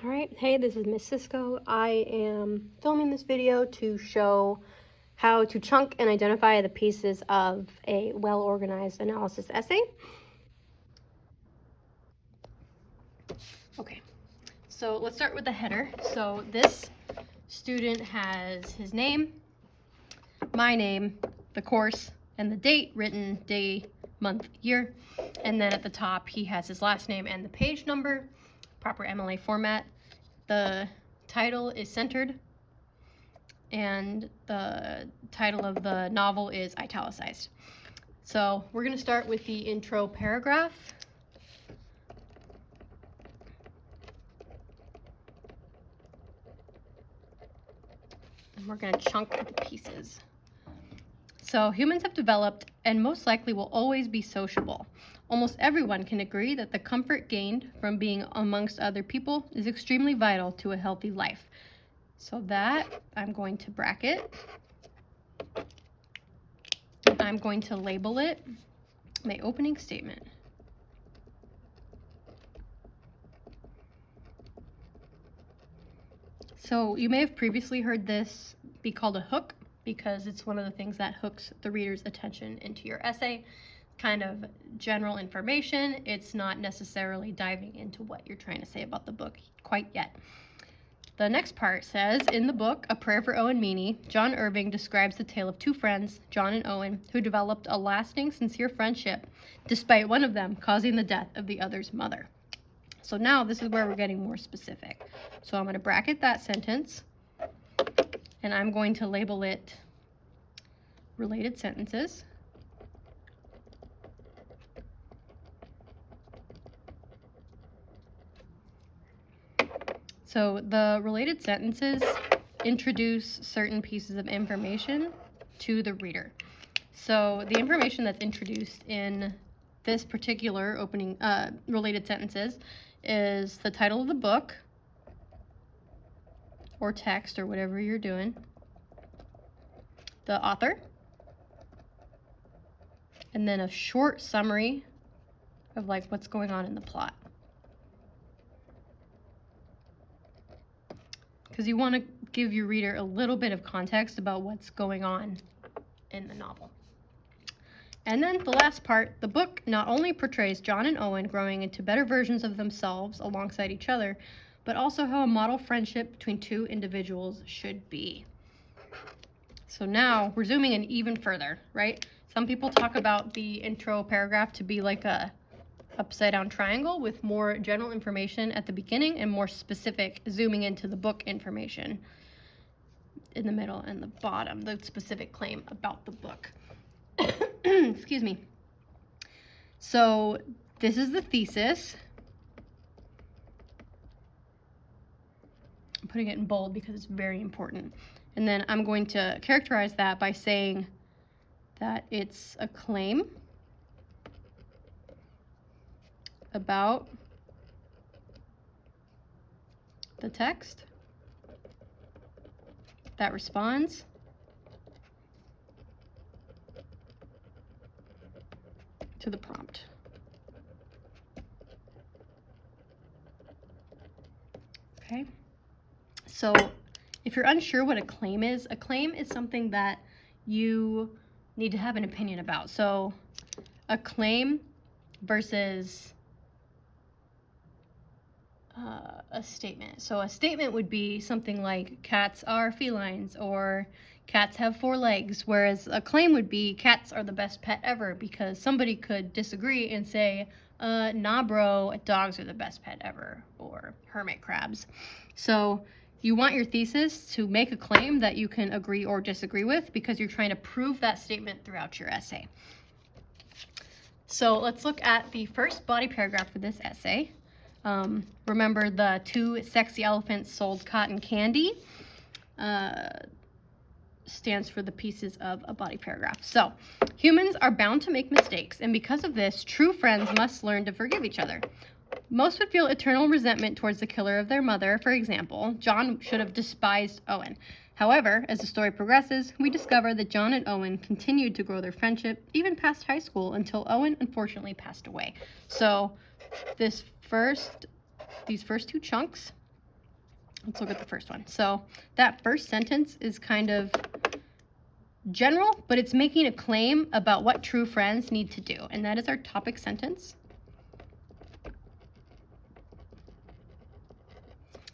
Alright, hey, this is Miss Cisco. I am filming this video to show how to chunk and identify the pieces of a well-organized analysis essay. Okay, so let's start with the header. So this student has his name, my name, the course, and the date written, day, month, year. And then at the top, he has his last name and the page number, proper MLA format. The title is centered, and the title of the novel is italicized. So we're going to start with the intro paragraph. And we're going to chunk the pieces. So humans have developed and most likely will always be sociable. Almost everyone can agree that the comfort gained from being amongst other people is extremely vital to a healthy life. So that I'm going to bracket. I'm going to label it my opening statement. So you may have previously heard this be called a hook because it's one of the things that hooks the reader's attention into your essay. Kind of general information. It's not necessarily diving into what you're trying to say about the book quite yet. The next part says, in the book, A Prayer for Owen Meany, John Irving describes the tale of two friends, John and Owen, who developed a lasting, sincere friendship, despite one of them causing the death of the other's mother. So now this is where we're getting more specific. So I'm going to bracket that sentence, and I'm going to label it related sentences. So the related sentences introduce certain pieces of information to the reader. So the information that's introduced in this particular opening related sentences is the title of the book or text or whatever you're doing, the author, and then a short summary of like what's going on in the plot. Because you want to give your reader a little bit of context about what's going on in the novel. And then the last part, the book not only portrays John and Owen growing into better versions of themselves alongside each other, but also how a model friendship between two individuals should be. So now we're zooming in even further, right? Some people talk about the intro paragraph to be like a upside down triangle with more general information at the beginning and more specific zooming into the book information in the middle and the bottom, the specific claim about the book. Excuse me. So this is the thesis. I'm putting it in bold because it's very important. And then I'm going to characterize that by saying that it's a claim about the text that responds to the prompt. Okay, so if you're unsure what a claim is something that you need to have an opinion about. So a claim versus a statement. So a statement would be something like cats are felines or cats have 4 legs, whereas a claim would be cats are the best pet ever, because somebody could disagree and say, nah bro, dogs are the best pet ever, or hermit crabs. So you want your thesis to make a claim that you can agree or disagree with because you're trying to prove that statement throughout your essay. So let's look at the first body paragraph for this essay. Remember the 2 sexy elephants sold cotton candy stands for the pieces of a body paragraph. So humans are bound to make mistakes, and because of this, true friends must learn to forgive each other. Most would feel eternal resentment towards the killer of their mother. For example, John should have despised Owen. However, as the story progresses, we discover that John and Owen continued to grow their friendship even past high school until Owen unfortunately passed away. So these first 2 chunks Let's look at the first one. So that first sentence is kind of general, but it's making a claim about what true friends need to do. And that is our topic sentence.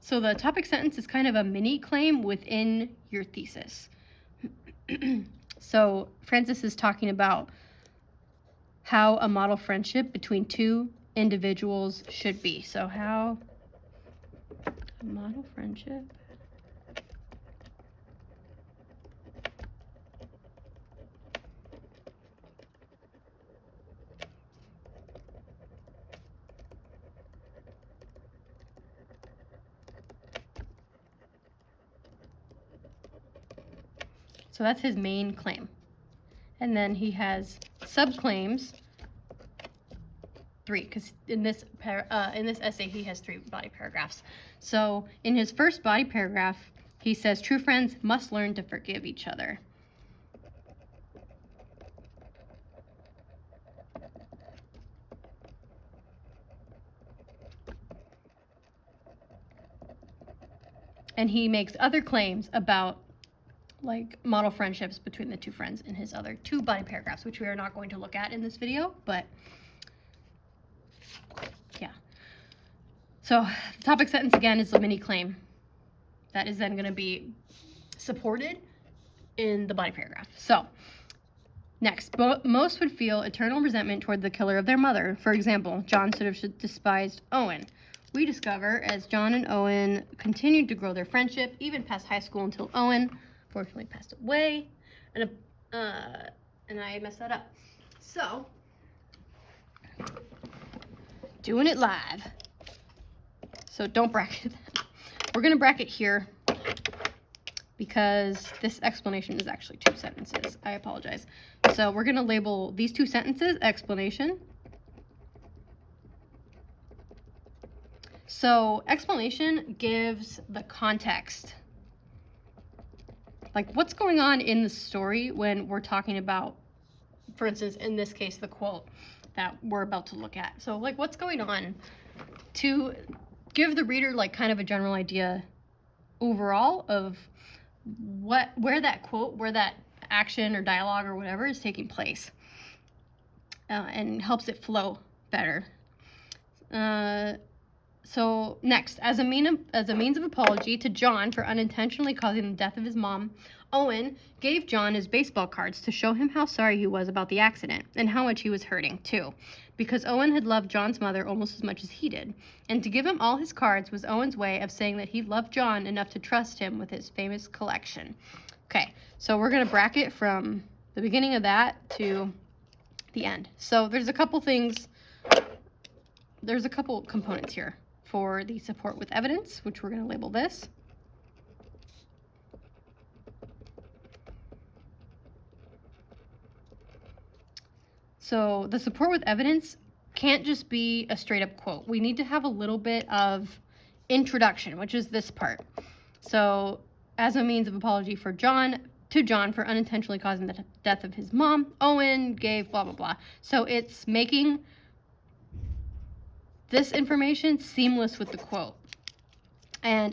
So the topic sentence is kind of a mini claim within your thesis. So Francis is talking about how a model friendship between two individuals should be. So how a model friendship So that's his main claim. And then he has subclaims, 3, because in this essay he has 3 body paragraphs. So in his first body paragraph, he says true friends must learn to forgive each other. And he makes other claims about like model friendships between the two friends in his other 2 body paragraphs, which we are not going to look at in this video, but yeah. So the topic sentence again is the mini claim that is then going to be supported in the body paragraph. So next, most would feel eternal resentment toward the killer of their mother. For example, John should have despised Owen. We discover as John and Owen continued to grow their friendship, even past high school, until Owen fortunately passed away, and I messed that up. So, doing it live. So don't bracket that. We're gonna bracket here because this explanation is actually 2 sentences. I apologize. So we're gonna label these 2 sentences explanation. So explanation gives the context. Like what's going on in the story when we're talking about, for instance, in this case, the quote that we're about to look at. So like what's going on to give the reader like kind of a general idea overall of where that quote, where that action or dialogue or whatever is taking place, and helps it flow better. So next, as a means of apology to John for unintentionally causing the death of his mom, Owen gave John his baseball cards to show him how sorry he was about the accident and how much he was hurting too, because Owen had loved John's mother almost as much as he did. And to give him all his cards was Owen's way of saying that he loved John enough to trust him with his famous collection. Okay, so we're going to bracket from the beginning of that to the end. So there's a couple components here for the support with evidence, which we're going to label this. So the support with evidence can't just be a straight up quote. We need to have a little bit of introduction, which is this part. So as a means of apology to John for unintentionally causing the death of his mom, Owen gave blah, blah, blah. So it's making this information seamless with the quote.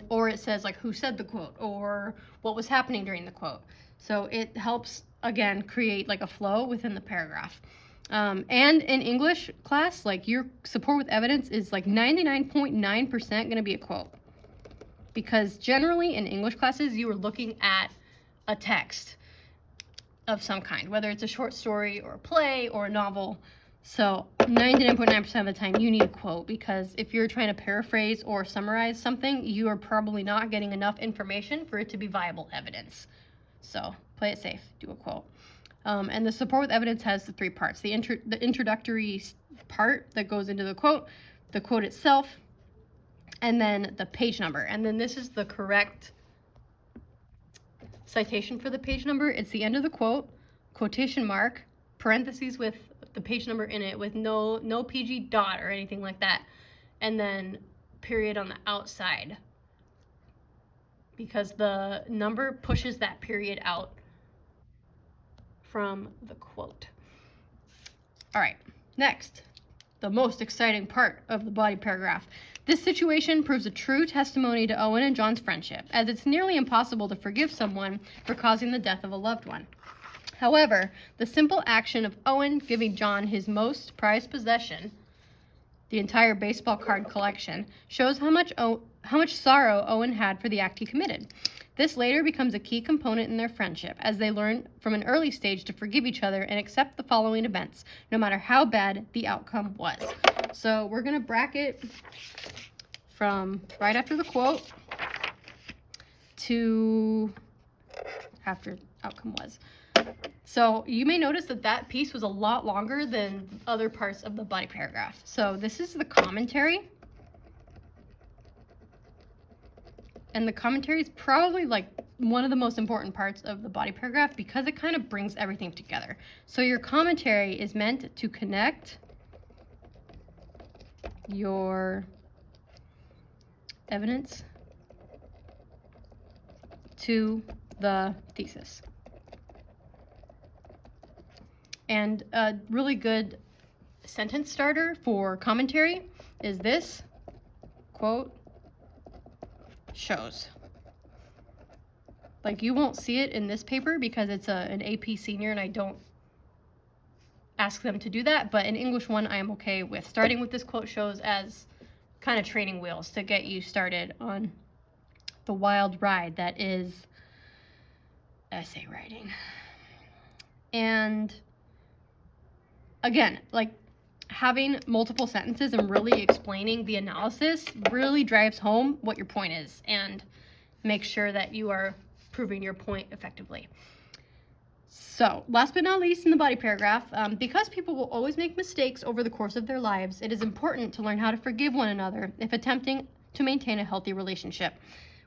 Or it says like who said the quote or what was happening during the quote. So it helps, again, create like a flow within the paragraph. And in English class, like your support with evidence is like 99.9% going to be a quote. Because generally in English classes, you are looking at a text of some kind, whether it's a short story or a play or a novel. So 99.9% of the time you need a quote, because if you're trying to paraphrase or summarize something, you are probably not getting enough information for it to be viable evidence. So play it safe, do a quote. And the support with evidence has the 3 parts. The introductory part that goes into the quote itself, and then the page number. And then this is the correct citation for the page number. It's the end of the quote, quotation mark, parentheses with the page number in it with no PG dot or anything like that, and then period on the outside, because the number pushes that period out from the quote. All right, next, the most exciting part of the body paragraph. This situation proves a true testimony to Owen and John's friendship, as it's nearly impossible to forgive someone for causing the death of a loved one. However, the simple action of Owen giving John his most prized possession, the entire baseball card collection, shows how much sorrow Owen had for the act he committed. This later becomes a key component in their friendship, as they learn from an early stage to forgive each other and accept the following events, no matter how bad the outcome was. So we're going to bracket from right after the quote to after outcome was. So you may notice that that piece was a lot longer than other parts of the body paragraph. So this is the commentary. And the commentary is probably like one of the most important parts of the body paragraph because it kind of brings everything together. So your commentary is meant to connect your evidence to the thesis. And a really good sentence starter for commentary is this, quote, shows. Like, you won't see it in this paper because it's an AP senior and I don't ask them to do that, but in English 1 I am okay with starting with this quote shows as kind of training wheels to get you started on the wild ride that is essay writing. And again, like, having multiple sentences and really explaining the analysis really drives home what your point is and makes sure that you are proving your point effectively. So, last but not least in the body paragraph, because people will always make mistakes over the course of their lives, it is important to learn how to forgive one another if attempting to maintain a healthy relationship,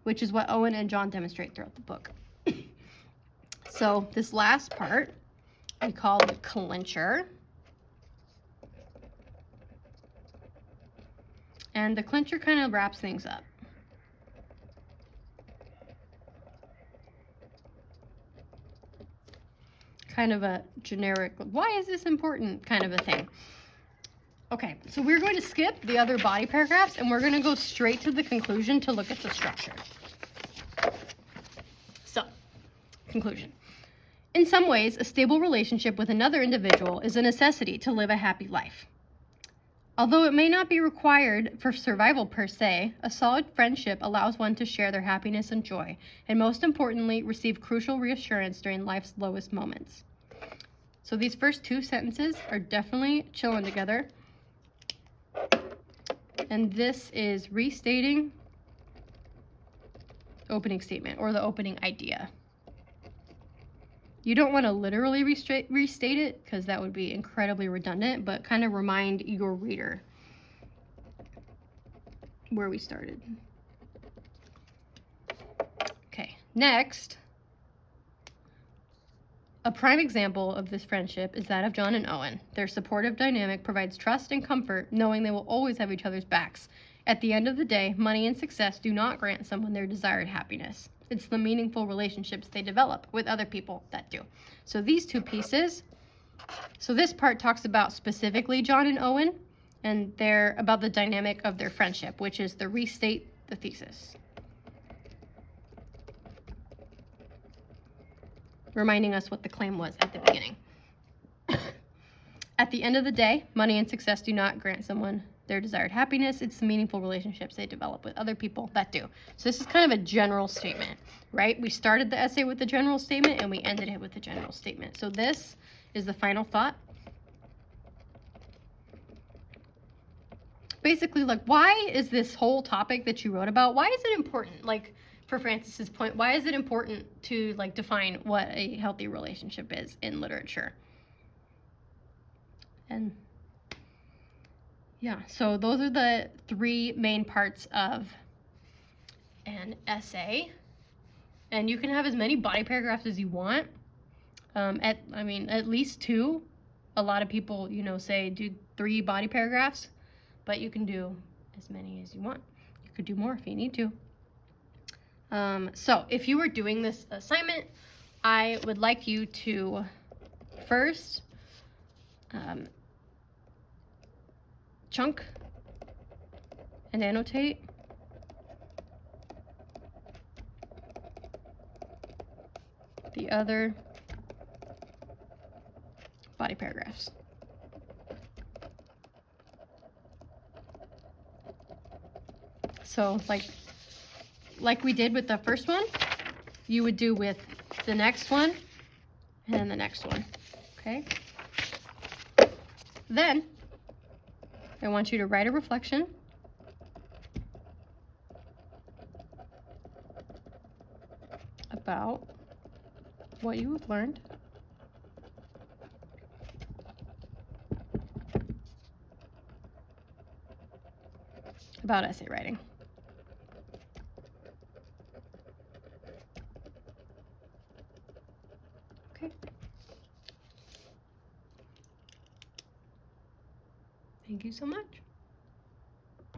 which is what Owen and John demonstrate throughout the book. So, this last part we call the clincher. And the clincher kind of wraps things up. Kind of a generic, why is this important kind of a thing. Okay, so we're going to skip the other body paragraphs and we're going to go straight to the conclusion to look at the structure. So, conclusion. In some ways, a stable relationship with another individual is a necessity to live a happy life. Although it may not be required for survival per se, a solid friendship allows one to share their happiness and joy, and most importantly, receive crucial reassurance during life's lowest moments. So these first two sentences are definitely chilling together. And this is restating the opening statement or the opening idea. You don't want to literally restate it because that would be incredibly redundant, but kind of remind your reader where we started. Okay, next, a prime example of this friendship is that of John and Owen. Their supportive dynamic provides trust and comfort, knowing they will always have each other's backs. At the end of the day, money and success do not grant someone their desired happiness. It's the meaningful relationships they develop with other people that do. So these two pieces, so this part talks about specifically John and Owen, and they're about the dynamic of their friendship, which is the restate the thesis. Reminding us what the claim was at the beginning. At the end of the day, money and success do not grant someone their desired happiness. It's the meaningful relationships they develop with other people that do. So this is kind of a general statement, right? We started the essay with the general statement and we ended it with the general statement. So this is the final thought. Basically, like, why is this whole topic that you wrote about, why is it important? Like, for Francis's point, why is it important to, like, define what a healthy relationship is in literature? And yeah, so those are the three main parts of an essay. And you can have as many body paragraphs as you want. At least 2. A lot of people, say do 3 body paragraphs, but you can do as many as you want. You could do more if you need to. So if you were doing this assignment, I would like you to first chunk and annotate. The other body paragraphs. So like we did with the first one, you would do with the next one and the next one, okay? Then I want you to write a reflection about what you have learned about essay writing. Okay. Thank you so much.